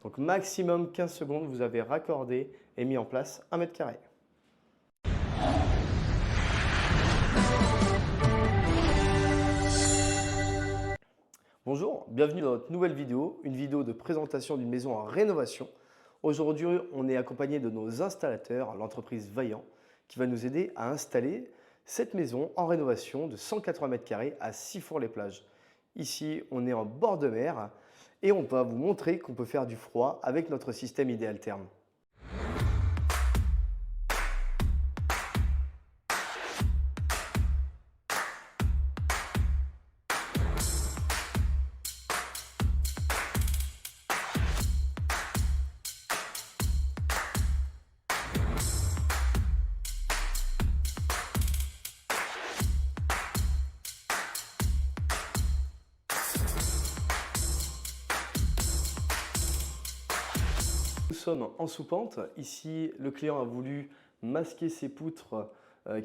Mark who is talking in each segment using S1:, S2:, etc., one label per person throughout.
S1: Donc maximum 15 secondes, vous avez raccordé et mis en place 1 mètre carré. Bonjour, bienvenue dans notre nouvelle vidéo, une vidéo de présentation d'une maison en rénovation. Aujourd'hui, on est accompagné de nos installateurs, l'entreprise Vaillant, qui va nous aider à installer cette maison en rénovation de 180 mètres carrés à Sifour-les-Plages. Ici, on est en bord de mer et on va vous montrer qu'on peut faire du froid avec notre système Idealtherm. Nous sommes en sous-pente. Ici, le client a voulu masquer ses poutres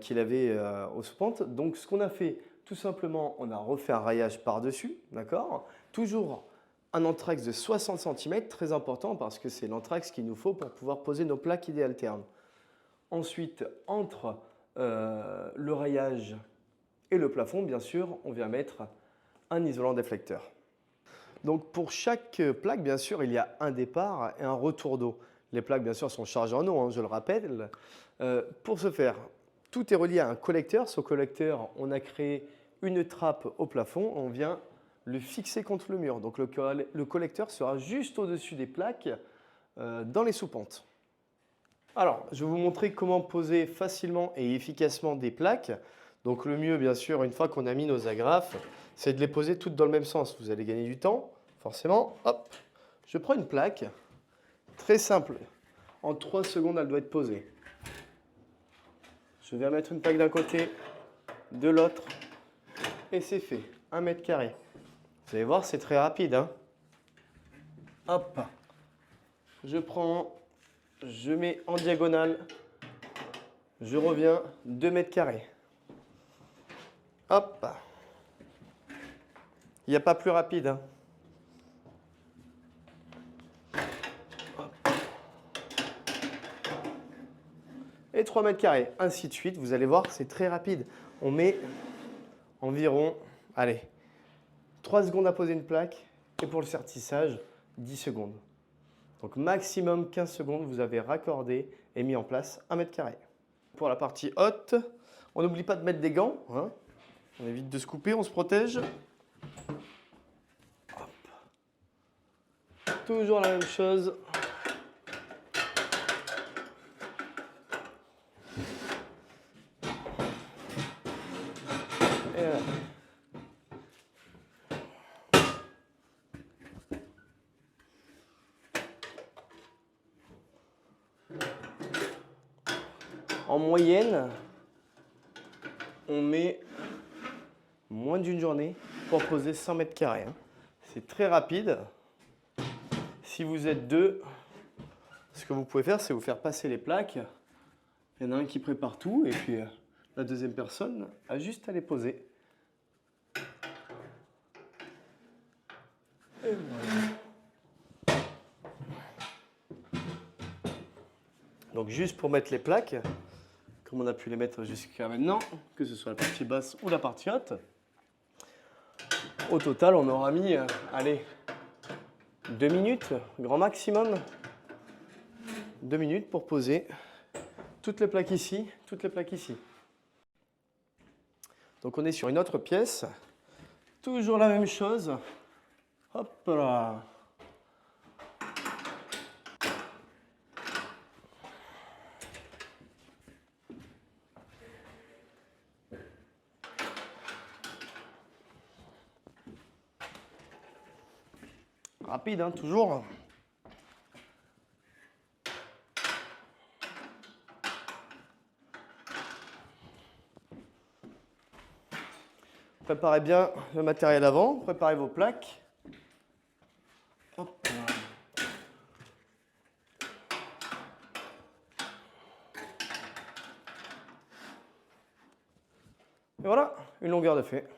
S1: qu'il avait aux sous-pentes. Donc, ce qu'on a fait, tout simplement, on a refait un raillage par-dessus, d'accord? Toujours un anthrax de 60 cm, très important parce que c'est l'anthrax qu'il nous faut pour pouvoir poser nos plaques Idealtherm. Ensuite, entre le raillage et le plafond, bien sûr, on vient mettre un isolant déflecteur. Donc pour chaque plaque, bien sûr, il y a un départ et un retour d'eau. Les plaques, bien sûr, sont chargées en eau, hein, je le rappelle. Pour ce faire, tout est relié à un collecteur. Ce collecteur, on a créé une trappe au plafond. On vient le fixer contre le mur. Donc le collecteur sera juste au-dessus des plaques dans les sous-pentes. Alors, je vais vous montrer comment poser facilement et efficacement des plaques. Donc le mieux, bien sûr, une fois qu'on a mis nos agrafes, c'est de les poser toutes dans le même sens. Vous allez gagner du temps, forcément. Hop, je prends une plaque, très simple. En 3 secondes, elle doit être posée. Je viens mettre une plaque d'un côté, de l'autre, et c'est fait. 1 mètre carré. Vous allez voir, c'est très rapide, hein. Hop, je prends, je mets en diagonale, je reviens, 2 mètres carrés. Hop. Il n'y a pas plus rapide, hein. Et 3 mètres carrés, ainsi de suite. Vous allez voir, c'est très rapide. On met environ, allez, 3 secondes à poser une plaque. Et pour le sertissage, 10 secondes. Donc maximum 15 secondes, vous avez raccordé et mis en place 1 mètre carré. Pour la partie haute, on n'oublie pas de mettre des gants, hein. On évite de se couper, on se protège. Hop. Toujours la même chose. Et voilà. En moyenne, on met moins d'une journée pour poser 100 mètres carrés, hein. C'est très rapide. Si vous êtes deux, ce que vous pouvez faire, c'est vous faire passer les plaques. Il y en a un qui prépare tout et puis la deuxième personne a juste à les poser. Et voilà. Donc juste pour mettre les plaques, comme on a pu les mettre jusqu'à maintenant, que ce soit la partie basse ou la partie haute, au total on aura mis, allez, 2 minutes, grand maximum, 2 minutes pour poser toutes les plaques ici, toutes les plaques ici. Donc on est sur une autre pièce, toujours la même chose. Hop là. Rapide, hein, toujours. Préparez bien le matériel avant, préparez vos plaques. Hop. Et voilà, une longueur de fait.